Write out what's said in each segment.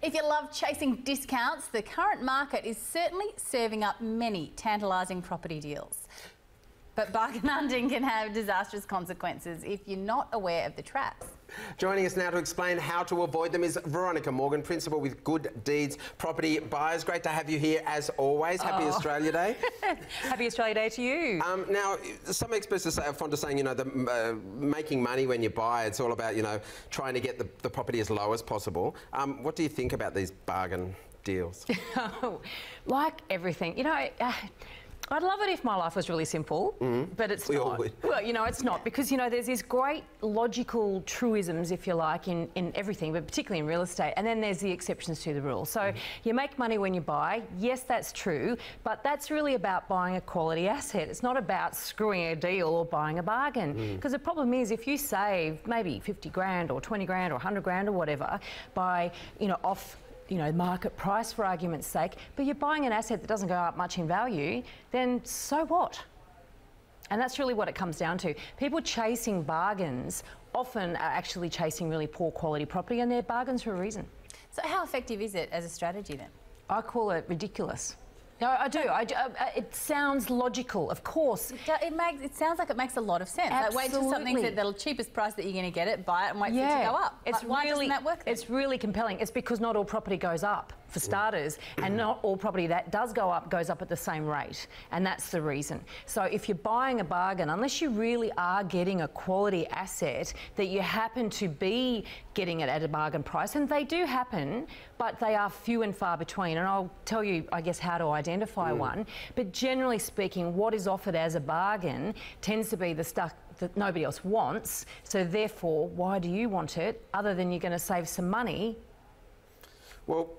If you love chasing discounts, the current market is certainly serving up many tantalising property deals. But bargain hunting can have disastrous consequences if you're not aware of the traps. Joining us now to explain how to avoid them is Veronica Morgan, Principal with Good Deeds Property Buyers. Great to have you here as always. Happy Australia Day. Happy Australia Day to you. Now, some experts are fond of saying, you know, making money when you buy, it's all about, you know, trying to get the property as low as possible. What do you think about these bargain deals? Like everything, you know, I'd love it if my life was really simple, but it's not. All would. Well, you know, it's not, because, you know, there's these great logical truisms, if you like, in everything, but particularly in real estate, and then there's the exceptions to the rule. So you make money when you buy. Yes, that's true, but that's really about buying a quality asset. It's not about screwing a deal or buying a bargain. Because the problem is, if you save maybe 50 grand or 20 grand or 100 grand or whatever by, you know, off market price for argument's sake, but you're buying an asset that doesn't go up much in value, then so what? And that's really what it comes down to. People chasing bargains often are actually chasing really poor quality property, and they're bargains for a reason. So how effective is it as a strategy then? I call it ridiculous. No, I do. It sounds logical, of course. It sounds like it makes a lot of sense. Absolutely. Like, wait till something's at the cheapest price that you're going to get it, buy it and wait for it to go up. Why doesn't that work then? It's really compelling. It's because not all property goes up, for starters, and not all property that does go up goes up at the same rate, and that's the reason. So if you're buying a bargain, unless you really are getting a quality asset that you happen to be getting it at a bargain price, and they do happen, but they are few and far between, and I'll tell you, I guess, how to identify one. But generally speaking, what is offered as a bargain tends to be the stuff that nobody else wants, so therefore, why do you want it, other than you're going to save some money? Well,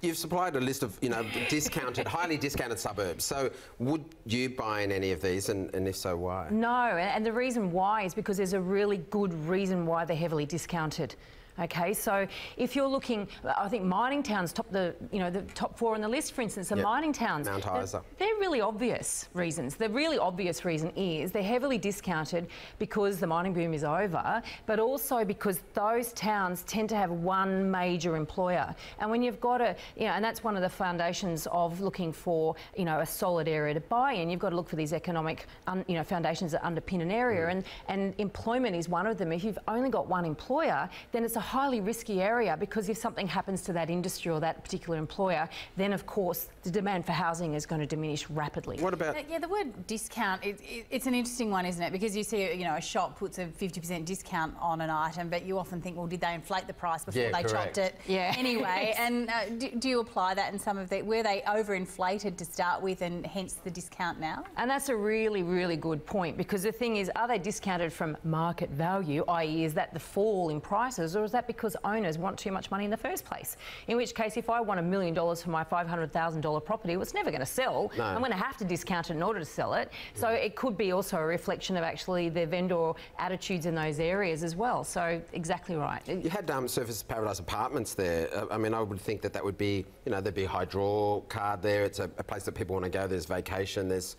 you've supplied a list of, you know, discounted, highly discounted suburbs. So would you buy in any of these, and if so, why? No, and the reason why is because there's a really good reason why they're heavily discounted. Okay, so if you're looking, I think mining towns top the top 4 on the list, for instance, are mining towns. Mount Isa. They're really obvious reasons. The really obvious reason is they're heavily discounted because the mining boom is over, but also because those towns tend to have one major employer. And when you've got and that's one of the foundations of looking for, you know, a solid area to buy in. You've got to look for these economic, foundations that underpin an area, and employment is one of them. If you've only got one employer, then it's a highly risky area, because if something happens to that industry or that particular employer, then of course the demand for housing is going to diminish rapidly. What about... Yeah, the word discount, it's an interesting one, isn't it? Because you see, you know, a shop puts a 50% discount on an item, but you often think, well, did they inflate the price before they chopped it anyway? And do you apply that in some of the... Were they overinflated to start with, and hence the discount now? And that's a really, really good point, because the thing is, are they discounted from market value, i.e. is that the fall in prices, or is that because owners want too much money in the first place? In which case, if I want $1 million for my $500,000 property, well, it's never going to sell. No. I'm going to have to discount it in order to sell it. So it could be also a reflection of actually the vendor attitudes in those areas as well. So exactly right. You had Surfers Paradise Apartments there. I mean, I would think that would be, you know, there'd be a high draw card there. It's a place that people want to go. There's vacation. There's...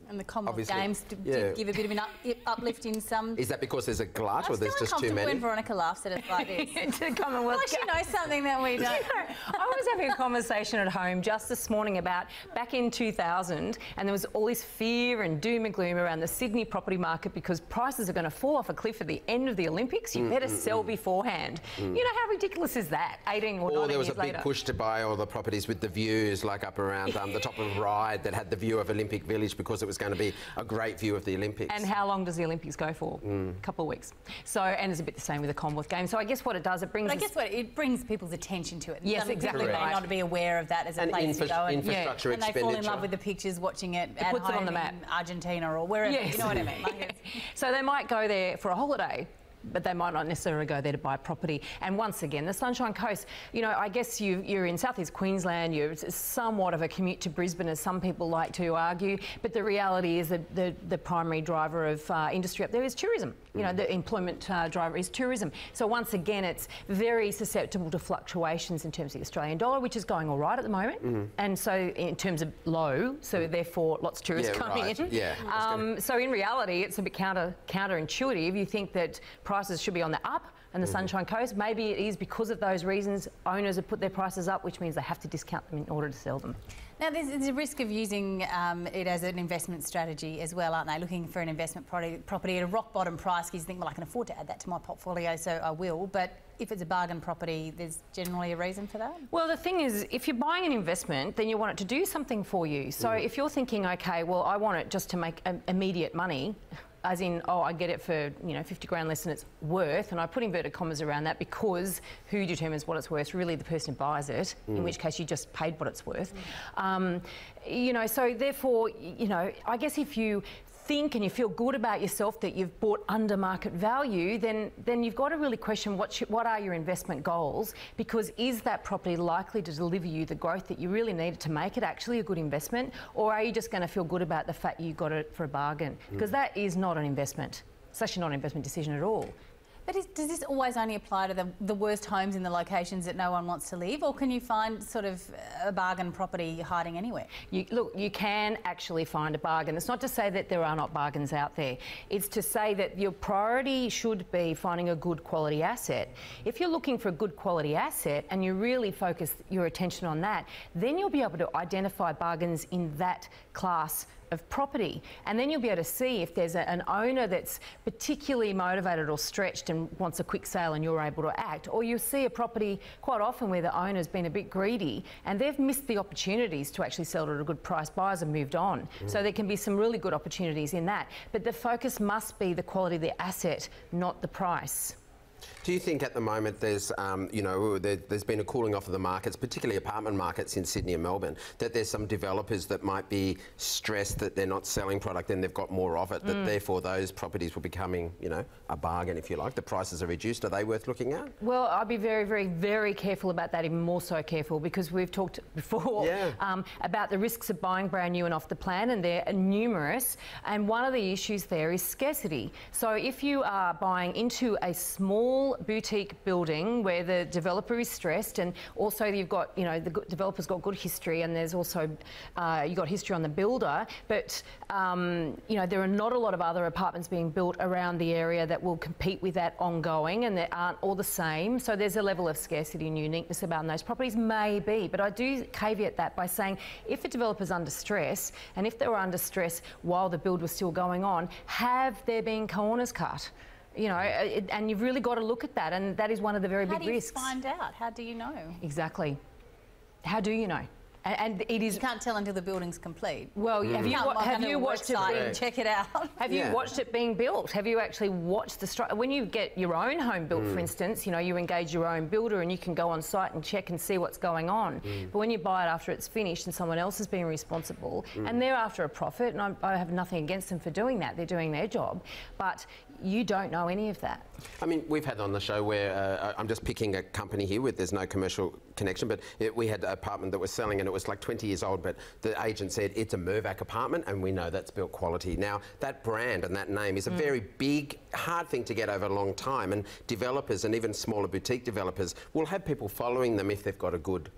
And the Commonwealth Games did give a bit of an uplift in some... Is that because there's a glut, or there's just too many? When Veronica laughs at us like this. To Commonwealth Games. She knows something that we don't. You know, I was having a conversation at home just this morning about back in 2000, and there was all this fear and doom and gloom around the Sydney property market because prices are going to fall off a cliff at the end of the Olympics. You better sell beforehand. You know, how ridiculous is that? 18 or 19 years later. Or there was a big push to buy all the properties with the views, like up around the top of Ryde, that had the view of Olympic Village, because it was going to be a great view of the Olympics. And how long does the Olympics go for? A couple of weeks. So, and it's a bit the same with the Commonwealth Games. So I guess what it does, it brings... But I guess what it brings people's attention to it. Yes, exactly right. People may not be aware of that as a place to go. Infrastructure and they fall in love with the pictures, watching it at puts home it on the map. in Argentina or wherever. Yes. You know what I mean? So they might go there for a holiday, but they might not necessarily go there to buy property. And once again, the Sunshine Coast, you know, I guess you're in southeast Queensland, you're somewhat of a commute to Brisbane, as some people like to argue, but the reality is that the primary driver of industry up there is tourism. You know, the employment driver is tourism. So once again, it's very susceptible to fluctuations in terms of the Australian dollar, which is going all right at the moment. And so in terms of low, so therefore lots of tourists coming in. Yeah. So in reality, it's a bit counterintuitive. You think that prices should be on the up, and the Sunshine Coast. Maybe it is because of those reasons owners have put their prices up, which means they have to discount them in order to sell them. Now, there's a risk of using it as an investment strategy as well, aren't they? Looking for an investment property at a rock bottom price because you think, well, I can afford to add that to my portfolio, so I will. But if it's a bargain property, there's generally a reason for that? Well, the thing is, if you're buying an investment, then you want it to do something for you. So if you're thinking, okay, well, I want it just to make immediate money, as in, oh, I get it for, 50 grand less than it's worth, and I put inverted commas around that because who determines what it's worth? Really the person who buys it, in which case you just paid what it's worth. So therefore, I guess if you think and you feel good about yourself that you've bought under market value, then you've got to really question what are your investment goals, because is that property likely to deliver you the growth that you really needed to make it actually a good investment, or are you just going to feel good about the fact you got it for a bargain? Because that is not an investment. It's actually not an investment decision at all. But does this always only apply to the worst homes in the locations that no one wants to live, or can you find sort of a bargain property hiding anywhere? Look, you can actually find a bargain. It's not to say that there are not bargains out there. It's to say that your priority should be finding a good quality asset. If you're looking for a good quality asset and you really focus your attention on that, then you'll be able to identify bargains in that class of property, and then you'll be able to see if there's an owner that's particularly motivated or stretched and wants a quick sale and you're able to act, or you'll see a property quite often where the owner's been a bit greedy and they've missed the opportunities to actually sell it at a good price. Buyers have moved on. So there can be some really good opportunities in that, but the focus must be the quality of the asset, not the price. Do you think at the moment there's, there's been a cooling off of the markets, particularly apartment markets in Sydney and Melbourne, that there's some developers that might be stressed that they're not selling product and they've got more of it, that therefore those properties will becoming, a bargain, if you like. The prices are reduced. Are they worth looking at? Well, I'd be very, very, very careful about that, even more so careful, because we've talked before about the risks of buying brand new and off the plan, and they're numerous. And one of the issues there is scarcity. So if you are buying into a small boutique building where the developer is stressed, and also you've got, the developer's got good history, and there's also you've got history on the builder, but there are not a lot of other apartments being built around the area that will compete with that ongoing, and they aren't all the same. So there's a level of scarcity and uniqueness about those properties, maybe, but I do caveat that by saying if a developer's under stress, and if they were under stress while the build was still going on, have there been corners cut? And you've really got to look at that, and that is one of the very big risks. How do you find out? How do you know? Exactly. How do you know? And it is. You can't tell until the building's complete. Well, have you watched it? And check it out. Have you watched it being built? Have you actually watched the when you get your own home built, for instance? You engage your own builder, and you can go on site and check and see what's going on. But when you buy it after it's finished and someone else is being responsible, and they're after a profit, and I have nothing against them for doing that. They're doing their job, but you don't know any of that. I mean, we've had on the show where I'm just picking a company here with there's no commercial connection, but we had an apartment that was selling, and it was like 20 years old, but the agent said it's a Mirvac apartment, and we know that's built quality. Now, that brand and that name is a very big, hard thing to get over a long time, and developers and even smaller boutique developers will have people following them if they've got a good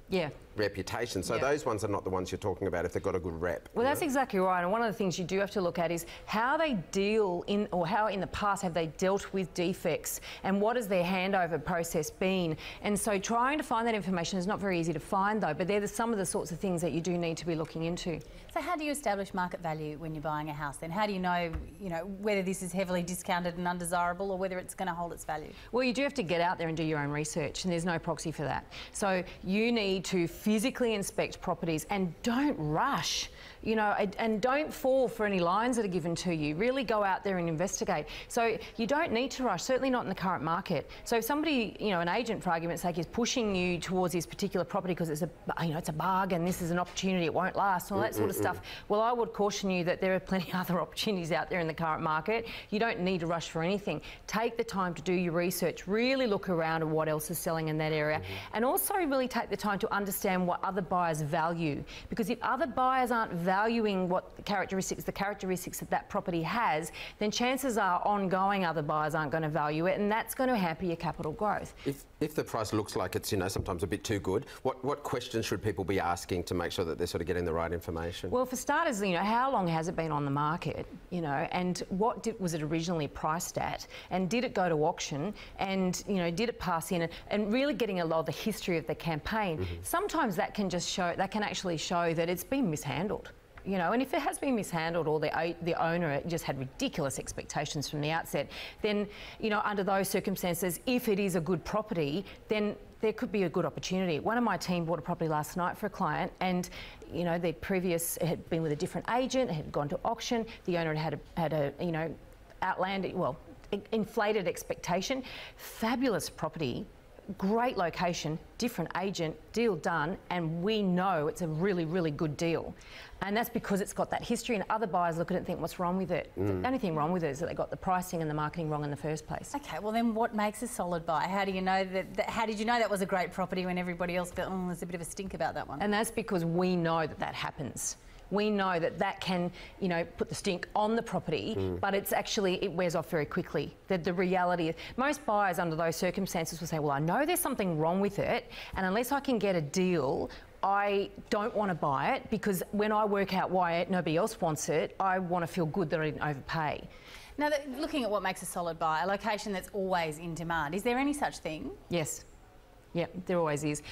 reputation. So those ones are not the ones you're talking about if they've got a good rep. Well, that's exactly right. And one of the things you do have to look at is how they deal in, or how in the past have they dealt with defects, and what has their handover process been. And so trying to find that information is not very easy to find, though, but they're some of the sorts of things that you do need to be looking into. So how do you establish market value when you're buying a house then? How do you know, whether this is heavily discounted and undesirable, or whether it's going to hold its value? Well, you do have to get out there and do your own research, and there's no proxy for that. So you need to physically inspect properties, and don't rush. And don't fall for any lines that are given to you. Really go out there and investigate. So you don't need to rush, certainly not in the current market. So if somebody, an agent for argument's sake, is pushing you towards this particular property because it's a bargain, this is an opportunity, it won't last, all that sort of stuff, well, I would caution you that there are plenty of other opportunities out there in the current market. You don't need to rush for anything. Take the time to do your research, really look around at what else is selling in that area, and also really take the time to understand what other buyers value. Because if other buyers aren't valuing what the characteristics that that property has, then chances are ongoing other buyers aren't going to value it, and that's going to hamper your capital growth. If the price looks like it's, sometimes a bit too good, what questions should people be asking to make sure that they're sort of getting the right information? Well, for starters, how long has it been on the market, and what was it originally priced priced at, and did it go to auction, and did it pass in, and really getting a lot of the history of the campaign. Sometimes that can just show, that can actually show that it's been mishandled. And if it has been mishandled, or the owner just had ridiculous expectations from the outset, then, under those circumstances, if it is a good property, then there could be a good opportunity. One of my team bought a property last night for a client, and the previous, it had been with a different agent, it had gone to auction, the owner had a outlandish, well, inflated expectation. Fabulous property, great location, different agent, deal done, and we know it's a really, really good deal. And that's because it's got that history, and other buyers look at it and think, what's wrong with it? The only thing wrong with it is that they got the pricing and the marketing wrong in the first place. Okay, well then what makes a solid buy? How do you know how did you know that was a great property when everybody else felt, there's a bit of a stink about that one? And that's because we know that happens. We know that can, put the stink on the property, but it's actually, it wears off very quickly. The reality is, most buyers under those circumstances will say, well, I know there's something wrong with it, and unless I can get a deal, I don't want to buy it, because when I work out why nobody else wants it, I want to feel good that I didn't overpay. Now, looking at what makes a solid buy, a location that's always in demand, is there any such thing? Yes. Yeah, there always is.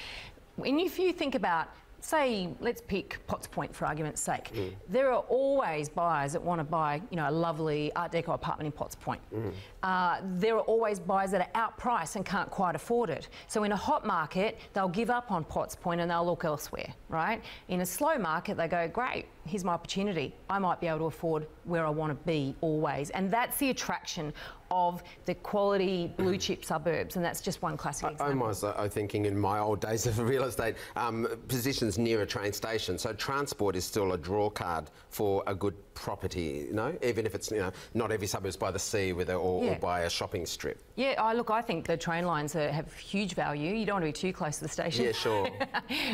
If you think about, say, let's pick Potts Point for argument's sake. There are always buyers that want to buy, a lovely Art Deco apartment in Potts Point. There are always buyers that are outpriced and can't quite afford it. So in a hot market, they'll give up on Potts Point and they'll look elsewhere, right? In a slow market, they go, great, here's my opportunity. I might be able to afford where I want to be always. And that's the attraction of the quality blue chip suburbs, and that's just one classic example. I was thinking in my old days of real estate, positions near a train station, so transport is still a draw card for a good property, even if it's not every suburb's by the sea or by a shopping strip. Yeah, look, I think the train lines have huge value. You don't want to be too close to the station. Yeah, sure.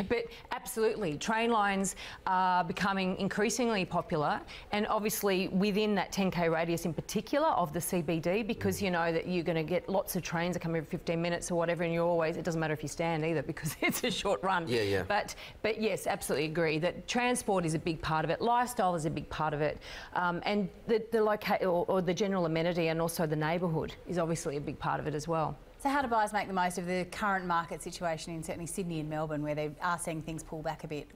But absolutely, train lines are becoming increasingly popular, and obviously within that 10k radius in particular of the CBD, because you know that you're going to get lots of trains that come every 15 minutes or whatever, and it doesn't matter if you stand either, because it's a short run. Yeah. But yes, absolutely agree that transport is a big part of it, lifestyle is a big part of it, and the general amenity and also the neighbourhood is obviously a big part of it as well. So how do buyers make the most of the current market situation in certainly Sydney and Melbourne, where they are seeing things pull back a bit?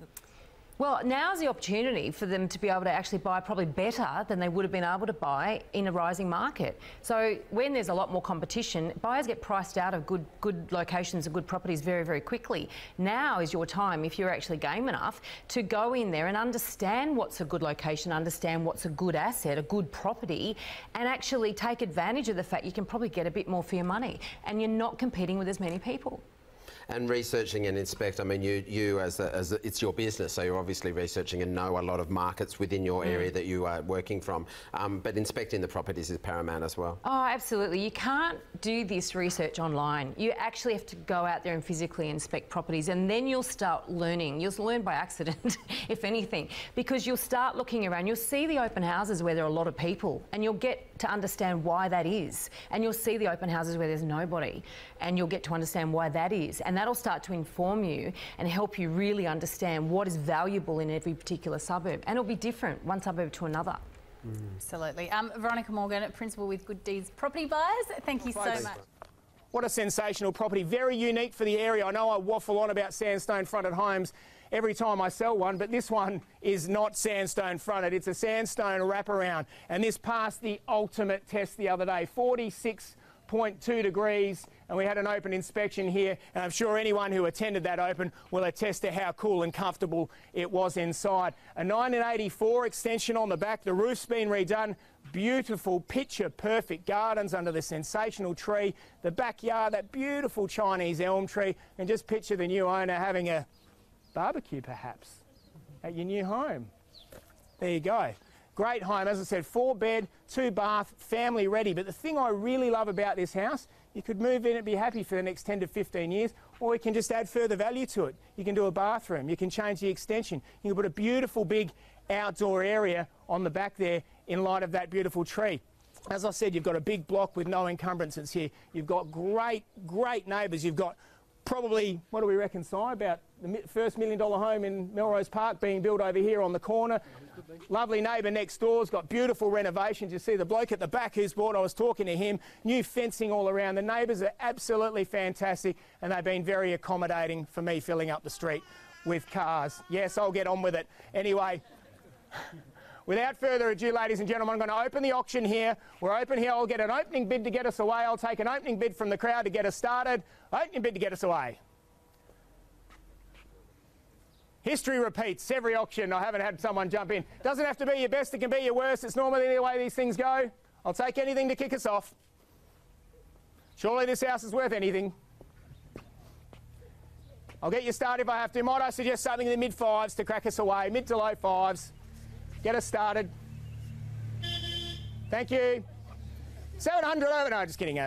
Well, now's the opportunity for them to be able to actually buy probably better than they would have been able to buy in a rising market. So when there's a lot more competition, buyers get priced out of good locations and good properties very, very quickly. Now is your time, if you're actually game enough, to go in there and understand what's a good location, understand what's a good asset, a good property, and actually take advantage of the fact you can probably get a bit more for your money, and you're not competing with as many people. And researching and inspect, I mean, you as it's your business, so you're obviously researching and know a lot of markets within your area that you are working from. But inspecting the properties is paramount as well. Oh, absolutely. You can't do this research online. You actually have to go out there and physically inspect properties, and then you'll start learning. You'll learn by accident, if anything, because you'll start looking around. You'll see the open houses where there are a lot of people, and you'll get to understand why that is. And you'll see the open houses where there's nobody, and you'll get to understand why that is. And that'll start to inform you and help you really understand what is valuable in every particular suburb. And it'll be different one suburb to another. Absolutely. Veronica Morgan, Principal with Good Deeds Property Buyers, thank you so much. What a sensational property, very unique for the area. I know I waffle on about sandstone fronted homes every time I sell one, but this one is not sandstone fronted, it's a sandstone wraparound. And this passed the ultimate test the other day, 46.2 degrees, and we had an open inspection here, and I'm sure anyone who attended that open will attest to how cool and comfortable it was inside. A 1984 extension on the back, the roof's been redone, beautiful picture perfect gardens under the sensational tree, the backyard, that beautiful Chinese elm tree, and just picture the new owner having a barbecue perhaps at your new home. There you go. Great home, as I said, 4-bed, 2-bath, family ready. But the thing I really love about this house, you could move in and be happy for the next 10 to 15 years, or you can just add further value to it. You can do a bathroom, you can change the extension, you can put a beautiful big outdoor area on the back there in light of that beautiful tree. As I said, you've got a big block with no encumbrances here. You've got great neighbours. You've got probably, what do we reckon, Si, about the first $1 million home in Melrose Park being built over here on the corner. Lovely neighbour next door's got beautiful renovations. You see the bloke at the back who's bought, I was talking to him, new fencing all around. The neighbours are absolutely fantastic and they've been very accommodating for me filling up the street with cars. Yes, I'll get on with it. Anyway, without further ado, ladies and gentlemen, I'm going to open the auction here. We're open here. I'll get an opening bid to get us away. I'll take an opening bid from the crowd to get us started. Opening bid to get us away. History repeats every auction. I haven't had someone jump in. Doesn't have to be your best, it can be your worst. It's normally the way these things go. I'll take anything to kick us off. Surely this house is worth anything. I'll get you started if I have to. Might I suggest something in the mid-fives to crack us away? Mid to low fives. Get us started. Thank you. 700 over. No, just kidding.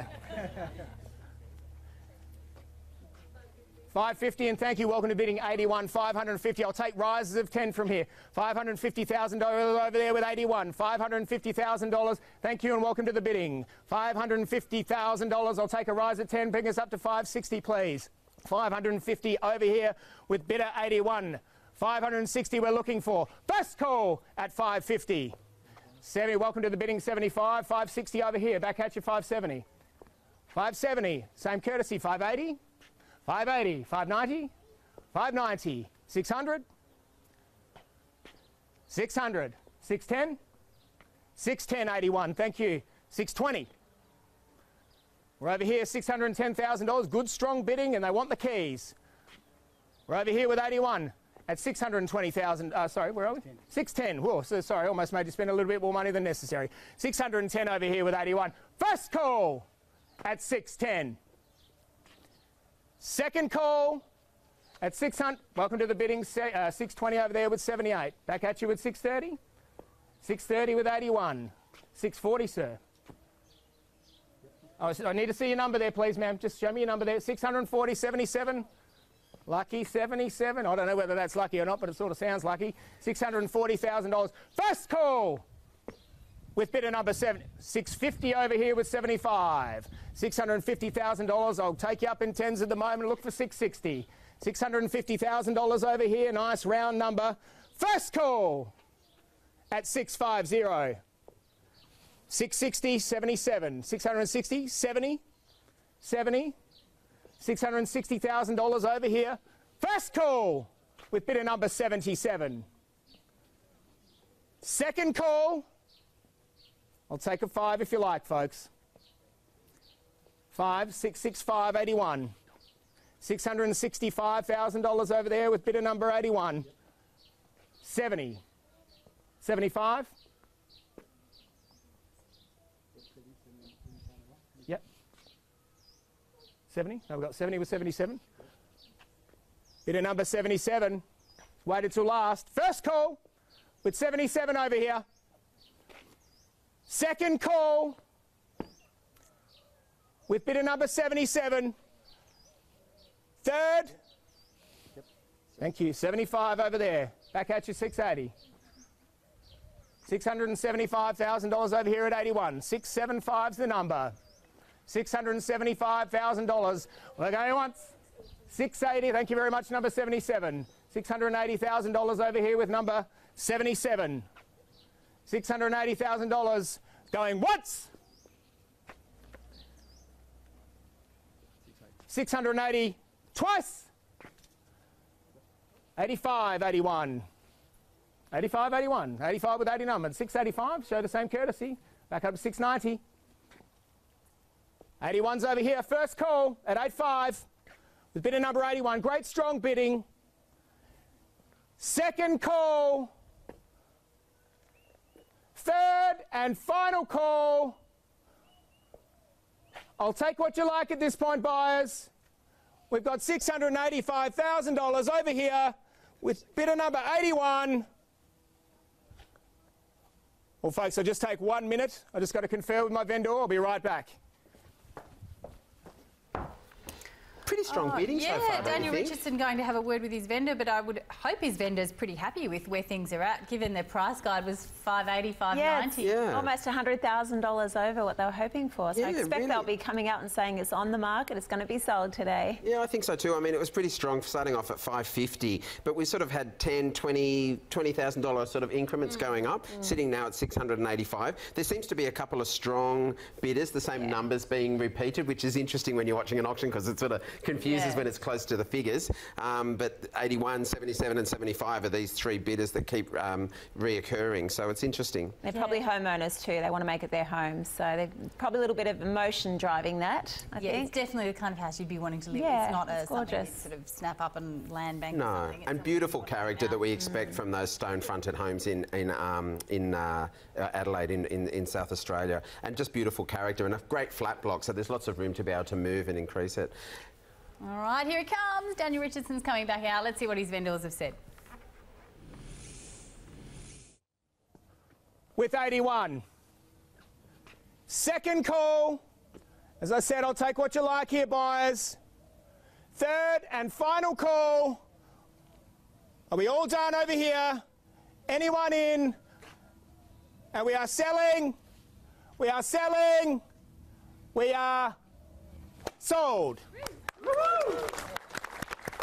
550 and thank you. Welcome to bidding 81. 550. I'll take rises of 10 from here. $550,000 over there with 81. $550,000. Thank you and welcome to the bidding. $550,000. I'll take a rise of 10. Bring us up to 560, please. 550 over here with bidder 81. 560 we're looking for. First call at 550. 70, welcome to the bidding 75. 560 over here. Back at you 570. 570, same courtesy. 580. 580, 590, 590, 600, 600, 610, 610, 81, thank you, 620. We're over here, $610,000, good strong bidding and they want the keys. We're over here with 81 at 620,000, sorry, where are we? 610, whoa, so sorry, almost made you spend a little bit more money than necessary. 610 over here with 81. First call at 610. Second call at 600. Welcome to the bidding. 620 over there with 78. Back at you with 630. 630 with 81. 640, sir. Oh, I need to see your number there, please, ma'am. Just show me your number there. 640, 77. Lucky 77. I don't know whether that's lucky or not, but it sort of sounds lucky. $640,000. First call with bidder number 7. 650 over here with 75. $650,000. I'll take you up in tens at the moment. Look for 660. $650,000 over here. Nice round number. First call at 650. 660, 77. 660, 70. 70. $660,000 over here. First call with bidder number 77. Second call. I'll take a 5 if you like, folks. 5, 665, 81. $665,000 over there with bidder number 81. 70. 75. Yep. 70. No, we've got 70 with 77. Bidder number 77. Waited till last. First call with 77 over here. Second call with bidder number 77. Third. Yep. Thank you. 75 over there. Back at you, 680. $675,000 over here at 81. 675's the number. $675,000. We're going once. 680. Thank you very much, number 77. $680,000 over here with number 77. $680,000 going once. 680 twice. 85, 81. 85, 81. 85 with 80 numbered. 685, show the same courtesy. Back up to 690. 81's over here. First call at 85 with bidder number 81. Great strong bidding. Second call. Third and final call. I'll take what you like at this point, buyers. We've got $685,000 over here with bidder number 81. Well, folks, I'll just take 1 minute. I just got to confer with my vendor. I'll be right back. Pretty strong bidding so far, don't you Daniel think? Richardson going to have a word with his vendor, but I would hope his vendor's pretty happy with where things are at, given their price guide was $580, $590. Yeah, almost $100,000 over what they were hoping for. So I expect they'll be coming out and saying it's on the market, it's going to be sold today. Yeah, I think so too. I mean, it was pretty strong starting off at $550, but we sort of had $20,000 sort of increments going up, sitting now at $685. There seems to be a couple of strong bidders, the same numbers being repeated, which is interesting when you're watching an auction because it sort of confuses when it's close to the figures. But 81, 77 and 75 are these three bidders that keep reoccurring, so it's interesting. They're probably homeowners too. They want to make it their home, so they've probably a little bit of emotion driving that, I think. It's definitely the kind of house you'd be wanting to live in. Yeah, it's not it's something gorgeous. you sort of snap up and land bank No, or something. and beautiful character that we expect from those stone-fronted homes in Adelaide in South Australia, and just beautiful character and a great flat block, so there's lots of room to be able to move and increase it. All right, here it comes. Daniel Richardson's coming back out. Let's see what his vendors have said. With 81. Second call. As I said, I'll take what you like here, buyers. Third and final call. Are we all done over here? Anyone in? And we are selling. We are selling. We are sold.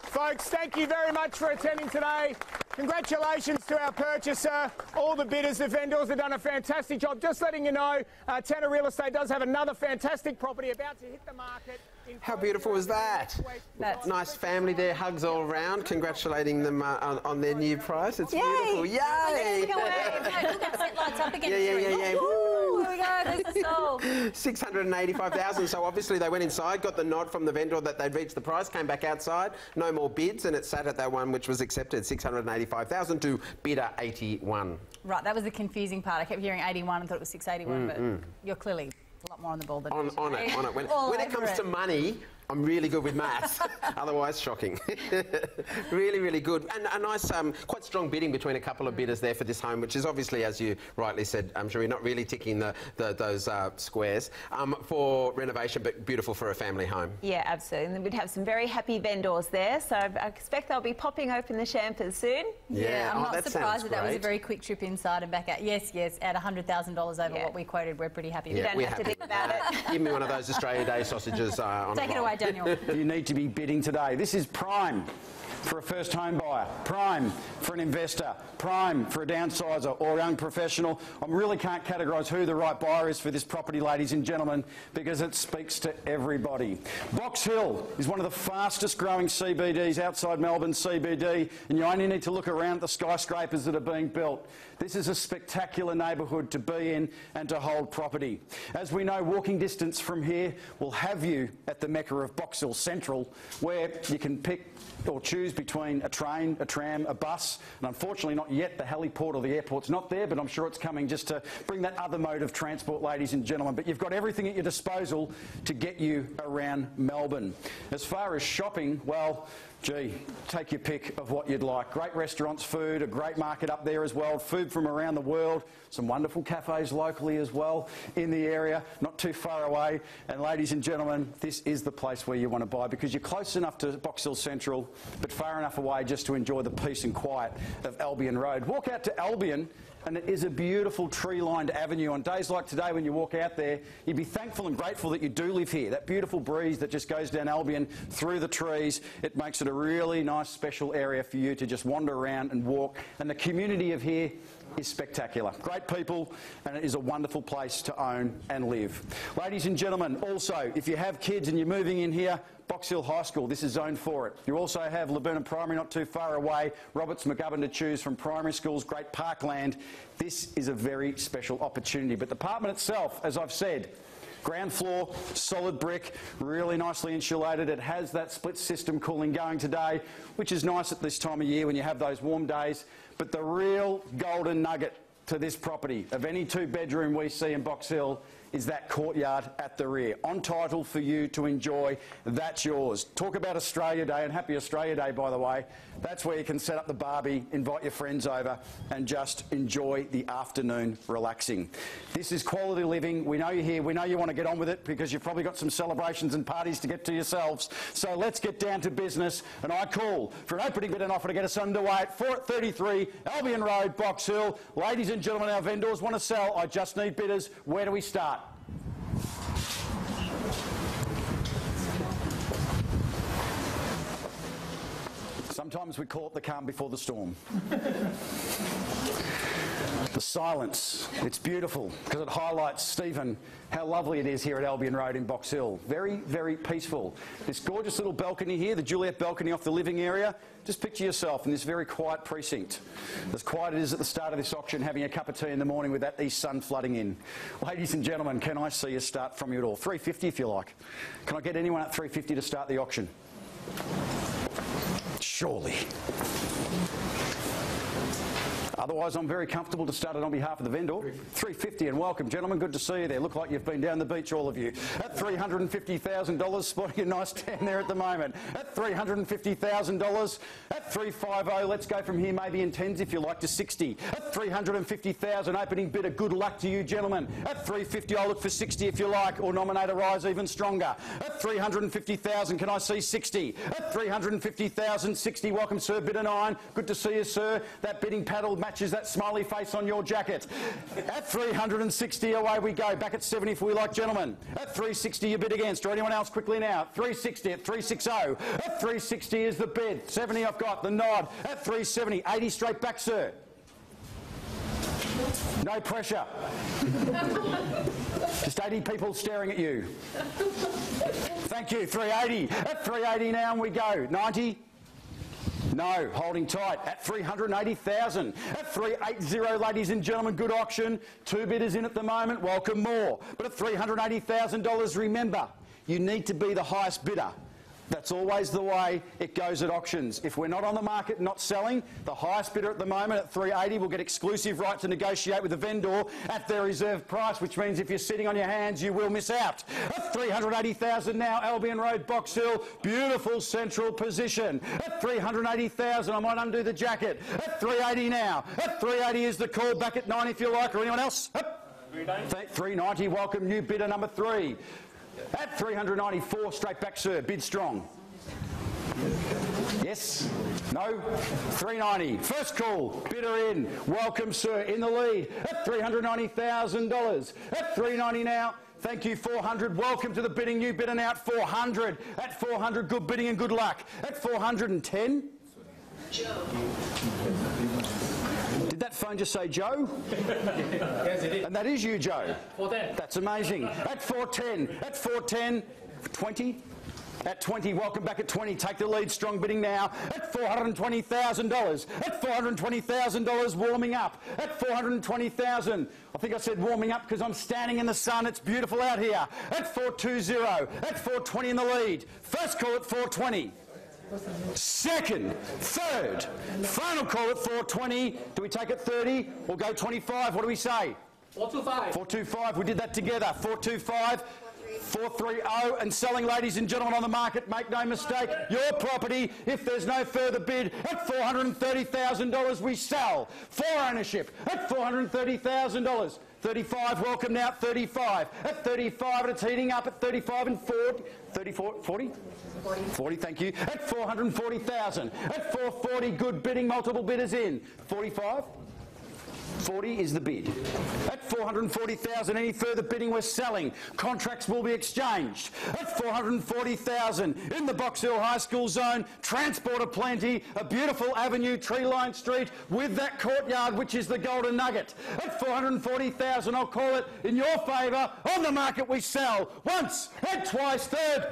Folks, thank you very much for attending today. Congratulations to our purchaser. All the bidders, the vendors have done a fantastic job. Just letting you know, Tanner Real Estate does have another fantastic property about to hit the market. How beautiful is that? That's nice family there, hugs all around, congratulating them on their new price. It's beautiful. Yay! Look, that set lights up again. Yeah. Woo, here we go, there's the sold. 685,000. So obviously they went inside, got the nod from the vendor that they'd reached the price, came back outside, no more bids, and it sat at that one which was accepted, 685,000 to bidder 81. Right, that was the confusing part. I kept hearing 81 and thought it was 681, but you're clearly a lot more on the ball than On it. When it comes to money, I'm really good with maths. Otherwise, shocking. really good. And a nice, quite strong bidding between a couple of bidders there for this home, which is obviously, as you rightly said, I'm sure you're not really ticking those squares for renovation, but beautiful for a family home. Yeah, absolutely. And we'd have some very happy vendors there, so I expect they'll be popping open the champers soon. Yeah, I'm not surprised that great. was a very quick trip inside and back out. Yes, at $100,000 over what we quoted, we're pretty happy with You that. don't have to think about it. Give me one of those Australia Day sausages on Take it away, Daniel. You need to be bidding today. This is prime for a first home buyer, prime for an investor, prime for a downsizer or a young professional. I really can't categorise who the right buyer is for this property, ladies and gentlemen, because it speaks to everybody. Box Hill is one of the fastest growing CBDs outside Melbourne CBD, and you only need to look around at the skyscrapers that are being built. This is a spectacular neighbourhood to be in and to hold property. As we know, walking distance from here will have you at the mecca of Box Hill Central, where you can pick or choose between a train, a tram, a bus, and unfortunately not yet the heliport or the airport's not there, but I'm sure it's coming just to bring that other mode of transport, ladies and gentlemen. But you've got everything at your disposal to get you around Melbourne. As far as shopping, well, gee, take your pick of what you'd like. Great restaurants, food, a great market up there as well, food from around the world, some wonderful cafes locally as well in the area, not too far away. And ladies and gentlemen, this is the place where you want to buy because you're close enough to Box Hill Central, but far enough away just to enjoy the peace and quiet of Albion Road. Walk out to Albion and it is a beautiful tree-lined avenue. On days like today when you walk out there, you'd be thankful and grateful that you do live here. That beautiful breeze that just goes down Albion through the trees, it makes it a really nice special area for you to just wander around and walk. And the community of here is spectacular. Great people, and it is a wonderful place to own and live. Ladies and gentlemen, also, if you have kids and you're moving in here, Box Hill High School, this is zoned for it. You also have Laburnum Primary not too far away, Roberts McGovern to choose from primary schools, great parkland. This is a very special opportunity. But the apartment itself, as I've said, ground floor, solid brick, really nicely insulated. It has that split system cooling going today, which is nice at this time of year when you have those warm days. But the real golden nugget to this property of any two-bedroom we see in Box Hill is that courtyard at the rear. On title for you to enjoy, that's yours. Talk about Australia Day, and happy Australia Day, by the way. That's where you can set up the barbie, invite your friends over and just enjoy the afternoon relaxing. This is quality living. We know you're here. We know you want to get on with it because you've probably got some celebrations and parties to get to yourselves. So let's get down to business, and I call for an opening bid and offer to get us underway at 433 Albion Road, Box Hill. Ladies and gentlemen, our vendors want to sell. I just need bidders. Where do we start? Sometimes we call it the calm before the storm. The silence, it's beautiful because it highlights, Stephen, how lovely it is here at Albion Road in Box Hill. Very, very peaceful. This gorgeous little balcony here, the Juliet balcony off the living area. Just picture yourself in this very quiet precinct. As quiet as it is at the start of this auction, having a cup of tea in the morning with that east sun flooding in. Ladies and gentlemen, can I see a start from you at all? 350 if you like. Can I get anyone at 350 to start the auction? Surely. Otherwise, I'm very comfortable to start it on behalf of the vendor. 350, and welcome, gentlemen. Good to see you there. Look like you've been down the beach, all of you. At $350,000, spotting a nice tan there at the moment. At $350,000. At 350, let's go from here, maybe in tens if you like, to 60. At 350,000, opening bidder. Good luck to you, gentlemen. At 350, I'll look for 60 if you like, or nominate a rise even stronger. At 350,000, can I see 60? At 350,000, 60. Welcome, sir. Bidder 9. Good to see you, sir. That bidding paddle matches that smiley face on your jacket. At 360, away we go. Back at 70 if we like, gentlemen. At 360, you bid against. Or anyone else quickly now. 360 at 360. At 360 is the bid. 70 I've got. The nod. At 370. 80 straight back, sir. No pressure. Just 80 people staring at you. Thank you. 380. At 380 now, and we go. 90. No, holding tight at 380,000. At 380, ladies and gentlemen, good auction. 2 bidders in at the moment. Welcome more. But at $380,000, remember, you need to be the highest bidder. That's always the way it goes at auctions. If we're not on the market, not selling, the highest bidder at the moment at 380 will get exclusive right to negotiate with the vendor at their reserve price, which means if you're sitting on your hands, you will miss out. At 380,000 now, Albion Road, Box Hill, beautiful central position. At 380,000, I might undo the jacket. At 380 now. At 380 is the call. Back at 90 if you like, or anyone else. Up. 390, welcome new bidder number 3. At 394, straight back, sir. Bid strong. Yes? No? 390. First call. Bidder in. Welcome, sir. In the lead. At $390,000. At 390 now. Thank you, 400. Welcome to the bidding. New bidder now at 400. At 400, good bidding and good luck. At 410. Joe. Did that phone just say Joe? Yes, it is. And that is you, Joe. 410. That's amazing. At 410. At 410. 20. At 20, welcome back at 20. Take the lead, strong bidding now. At $420,000. At $420,000, warming up. At $420,000. I think I said warming up because I'm standing in the sun. It's beautiful out here. At 420. At 420 in the lead. First call at 420. Second, third, final call at 420. Do we take it 30 or go 25? What do we say? 425. 425. We did that together. 425. 430 and selling, ladies and gentlemen, on the market. Make no mistake, your property, if there's no further bid, at $430,000 we sell for ownership at $430,000. 35, welcome now at 35. At 35, and it's heating up at 35 and 40. 34, 40? 40, thank you. At 440,000. At 440, good bidding, multiple bidders in. 45? 40 is the bid. At 440,000, any further bidding we're selling. Contracts will be exchanged. At 440,000 in the Box Hill High School zone. Transport aplenty, a beautiful avenue, tree-lined street with that courtyard, which is the golden nugget. At 440,000, I'll call it in your favour. On the market we sell. Once and twice, third.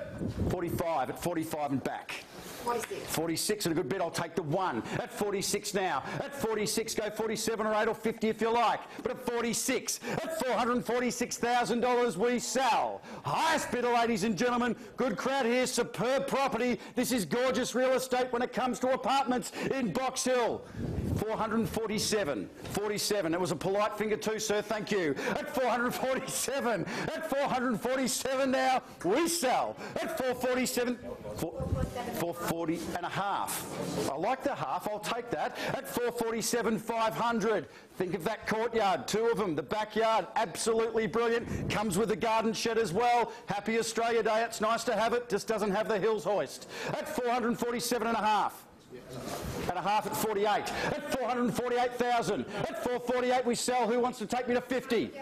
45, at 45 and back. 46. 46 and a good bid. I'll take the 1. At 46 now. At 46, go 47 or 8 or 50 if you like. But at 46, at $446,000 we sell. Highest bidder, ladies and gentlemen. Good crowd here. Superb property. This is gorgeous real estate when it comes to apartments in Box Hill. 447, 47. It was a polite finger too, sir, thank you. At 447, at 447 now, we sell. At 447, 440 and a half. I like the half, I'll take that. At 447, 500. Think of that courtyard, 2 of them. The backyard, absolutely brilliant. Comes with a garden shed as well. Happy Australia Day, it's nice to have it, just doesn't have the hills hoist. At 447 and a half. And a half at 48. At 448,000. At 448 we sell. Who wants to take me to 50?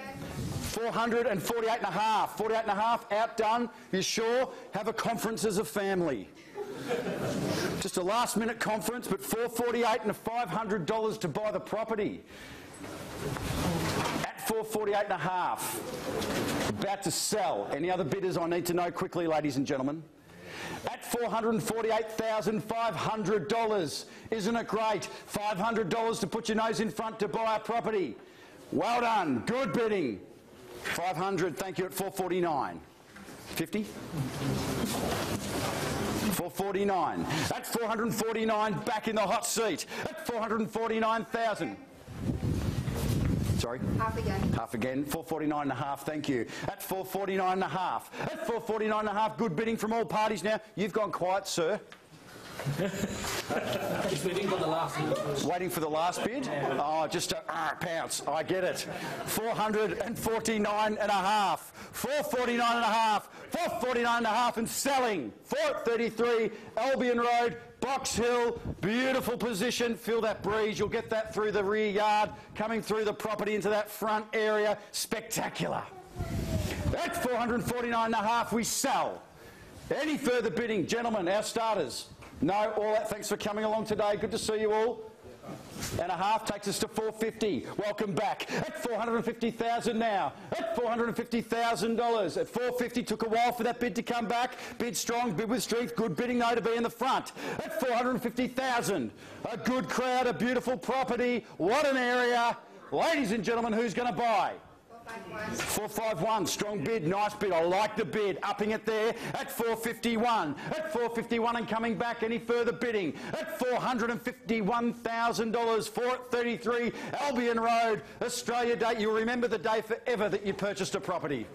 448 and a half. 48 and a half, outdone. You sure? Have a conference as a family. Just a last minute conference, but 448 and $500 to buy the property. At 448 and a half. About to sell. Any other bidders I need to know quickly, ladies and gentlemen? At $448,500. Isn't it great? $500 to put your nose in front to buy a property. Well done. Good bidding. 500, thank you, at 449. 50? 449. At 449, back in the hot seat. At 449,000. Sorry? Half again. Half again. 449 and a half, thank you. At 449 and a half. At 449 and a half, good bidding from all parties now. You've gone quiet, sir. Just waiting for the last bid. Waiting for the last bid? Oh, just a pounce. I get it. 449 and a half. 449 and a half. 449 and a half and selling. 433 Albion Road, Box Hill. Beautiful position. Feel that breeze. You'll get that through the rear yard, coming through the property into that front area. Spectacular. At 449 and a half, we sell. Any further bidding, gentlemen, our starters? No, all that. Thanks for coming along today. Good to see you all. And a half takes us to 450. Welcome back. At 450,000 now. At $450,000. At 450, took a while for that bid to come back. Bid strong, bid with strength. Good bidding though to be in the front. At 450,000. A good crowd, a beautiful property. What an area. Ladies and gentlemen, who's going to buy? 451, strong bid, nice bid. I like the bid. Upping it there at 451. At 451 and coming back. Any further bidding? At $451,000. 433 Albion Road, Australia Day. You'll remember the day forever that you purchased a property.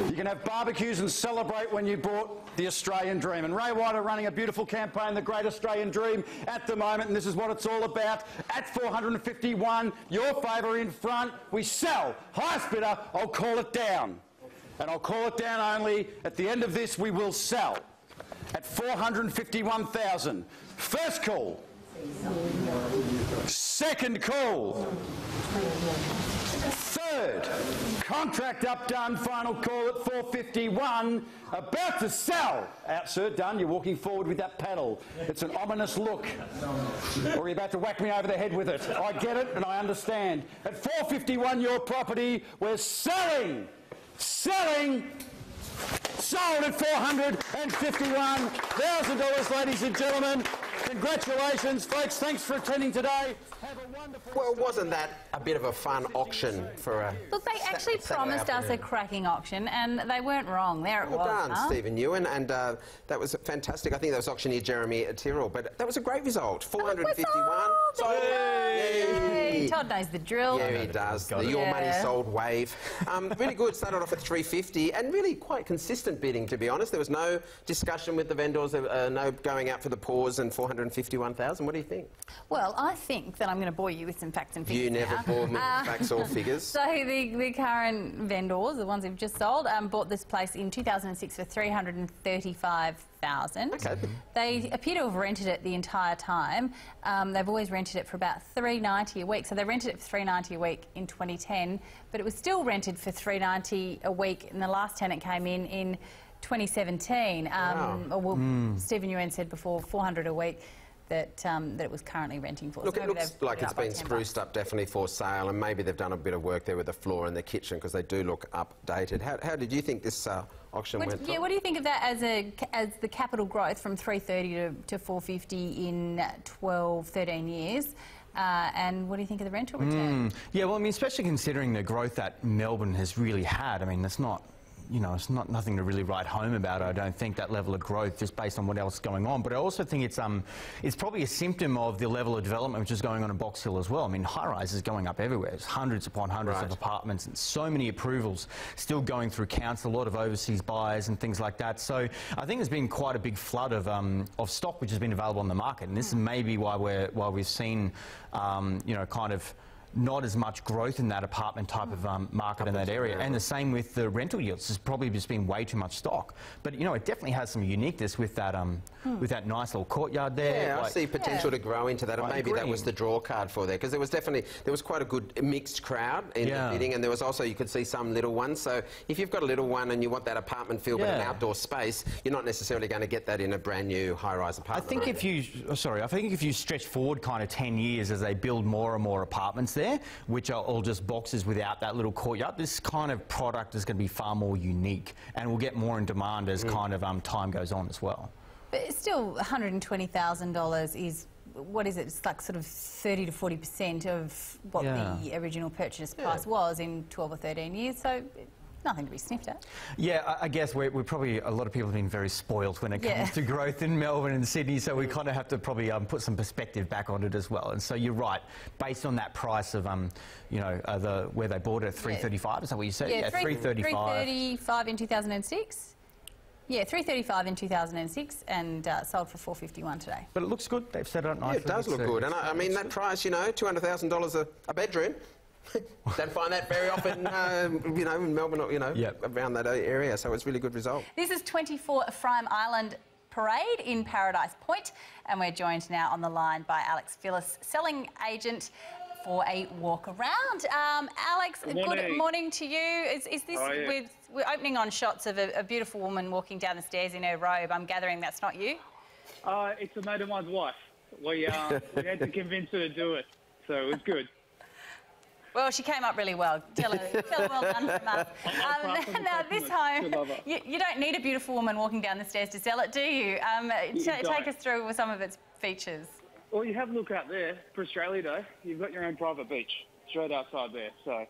You can have barbecues and celebrate when you bought the Australian Dream. And Ray White are running a beautiful campaign, the Great Australian Dream, at the moment, and this is what it's all about. At 451, your favour in front. We sell. Highest bidder, I'll call it down. And I'll call it down only at the end of this, we will sell. At 451,000. First call. Second call. Third, contract up, done, final call at 451, about to sell. Out, sir, done. You're walking forward with that paddle. It's an ominous look. Or you're about to whack me over the head with it. I get it and I understand. At 451, your property, we're selling. Selling. Sold at $451,000, ladies and gentlemen. Congratulations, folks. Thanks for attending today. Have a wonderful... Well, wasn't that a bit of a fun auction for a... Look, they actually promised us a cracking auction, and they weren't wrong. There it was. Well done, Stephen Ewan, and that was fantastic. I think that was auctioneer Jeremy Tyrrell, but that was a great result. 451. Yay. Todd knows the drill. Yeah, he does. The Your Money Sold wave. Really good. Started off at 350, and really quite consistent bidding, to be honest. There was no discussion with the vendors, no going out for the pause, and 451,000. What do you think? Well, I think that I'm going to bore you with some facts and figures. You never now. bore me with facts or figures. So the current vendors, the ones who've just sold, bought this place in 2006 for $335,000. Okay. They appear to have rented it the entire time. They've always rented it for about $390 a week. So they rented it for $390 a week in 2010, but it was still rented for $390 a week, and the last tenant came in 2017. Wow. Stephen Ewan said before, $400 a week. That it was currently renting for. Look, so it looks like it's been spruced up definitely for sale, and maybe they've done a bit of work there with the floor and the kitchen because they do look updated. How did you think this auction went? Yeah, what do you think of that as the capital growth from 330 to 450 in 12, 13 years? And what do you think of the rental return? Yeah, well, I mean, especially considering the growth that Melbourne has really had. I mean, it's not you know, it's nothing to really write home about. I don't think that level of growth, just based on what else is going on. But I also think it's probably a symptom of the level of development which is going on in Box Hill as well. I mean, high-rise is going up everywhere. There's hundreds upon hundreds of apartments and so many approvals still going through council, a lot of overseas buyers and things like that. So I think there's been quite a big flood of stock which has been available on the market, and this is maybe why we've seen, you know, kind of not as much growth in that apartment type of market in that area. And the same with the rental yields. There's probably just been way too much stock. But, you know, it definitely has some uniqueness with that nice little courtyard there. Yeah, I see potential to grow into that. And maybe that was the draw card for there, because there was quite a good mixed crowd in the bidding, and there was also, you could see some little ones. So if you've got a little one and you want that apartment feel but an outdoor space, you're not necessarily going to get that in a brand new high-rise apartment. I think if you stretch forward kind of 10 years as they build more and more apartments there, which are all just boxes without that little courtyard, this kind of product is going to be far more unique and will get more in demand as kind of time goes on as well. But still, $120,000 is, what is it? It's like sort of 30 to 40% of what the original purchase price was in 12 or 13 years. So nothing to be sniffed at. Yeah, I guess we're probably, a lot of people have been very spoilt when it comes to growth in Melbourne and Sydney, so we kind of have to probably put some perspective back on it as well. And so you're right, based on that price of, you know, where they bought it at 335, is that what you said? Yeah, 335. 335 in 2006. Yeah, 335 in 2006 and sold for 451 today. But it looks good. They've set it up nicely. Yeah, it does look good. And I mean, that price, you know, $200,000 a bedroom. Don't find that very often, you know, in Melbourne, or, you know, around that area. So it's a really good result. This is 24 Ephraim Island Parade in Paradise Point, and we're joined now on the line by Alex Phillis, selling agent for a walk around. Alex, good morning to you. Is this we're opening on shots of a beautiful woman walking down the stairs in her robe. I'm gathering that's not you. It's a mate of mine's wife. We had to convince her to do it, so it was good. Well, she came up really well. Tell her well done from us. Now, this home, you don't need a beautiful woman walking down the stairs to sell it, do you? Take us through with some of its features. Well, you have a look out there for Australia Day. You've got your own private beach straight outside there. So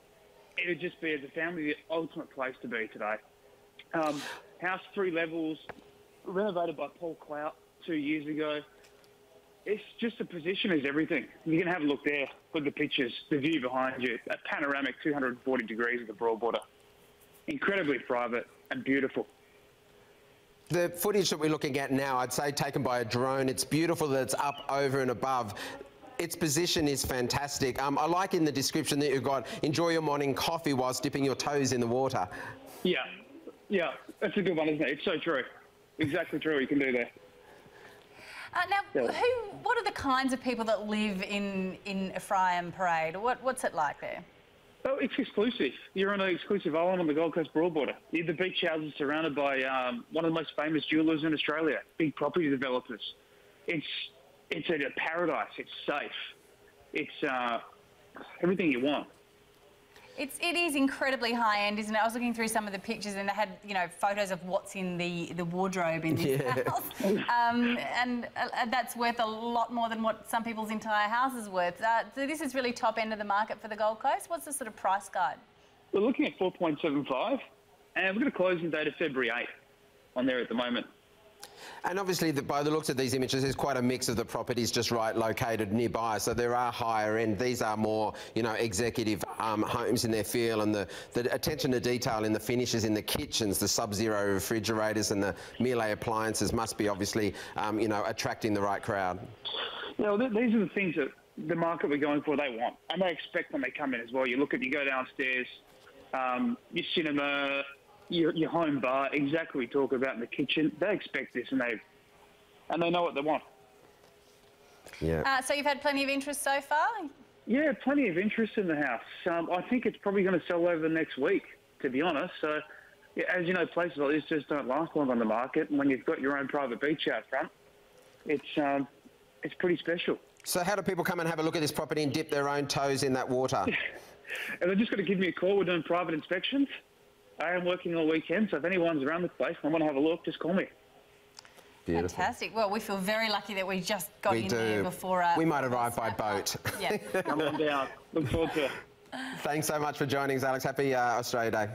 it would just be, as a family, the ultimate place to be today. House 3 levels, renovated by Paul Clout 2 years ago. It's just the position is everything. You can have a look there with the pictures, the view behind you, a panoramic 240 degrees of the Broadwater. Incredibly private and beautiful. The footage that we're looking at now, I'd say taken by a drone. It's beautiful that it's up over and above. Its position is fantastic. I like in the description that you've got, enjoy your morning coffee whilst dipping your toes in the water. Yeah, that's a good one, isn't it? It's so true. Exactly true, you can do there. What are the kinds of people that live in Ephraim Parade? What's it like there? Oh, it's exclusive. You're on an exclusive island on the Gold Coast Broadwater. The beach house is surrounded by one of the most famous jewellers in Australia, big property developers. It's a paradise. It's safe. It's everything you want. It is incredibly high-end, isn't it? I was looking through some of the pictures and they had, you know, photos of what's in the wardrobe in this house. And that's worth a lot more than what some people's entire house is worth. So this is really top end of the market for the Gold Coast. What's the sort of price guide? We're looking at 4.75 and we've got a closing date of February 8 on there at the moment. And obviously, by the looks of these images, there's quite a mix of the properties just located nearby. So there are higher end. These are more, you know, executive homes in their feel, and the attention to detail in the finishes in the kitchens, the Sub-Zero refrigerators and the Miele appliances must be obviously, you know, attracting the right crowd. Well, these are the things that the market we're going for, they want. And they expect when they come in as well. You go downstairs, your cinema, your home bar, exactly what we talk about in the kitchen. They expect this and they know what they want. Yeah. So you've had plenty of interest so far? Yeah, plenty of interest in the house. I think it's probably going to sell over next week, to be honest. So, yeah, as you know, places like this just don't last long on the market. And when you've got your own private beach out front, it's pretty special. So how do people come and have a look at this property and dip their own toes in that water? And they've just got to give me a call. We're doing private inspections. I am working all weekend, so if anyone's around the place and want to have a look, just call me. Beautiful. Fantastic. Well, we feel very lucky that we just got in there before... we might arrive by boat. Yeah. Come on down. Look forward to it. Thanks so much for joining us, Alex. Happy Australia Day.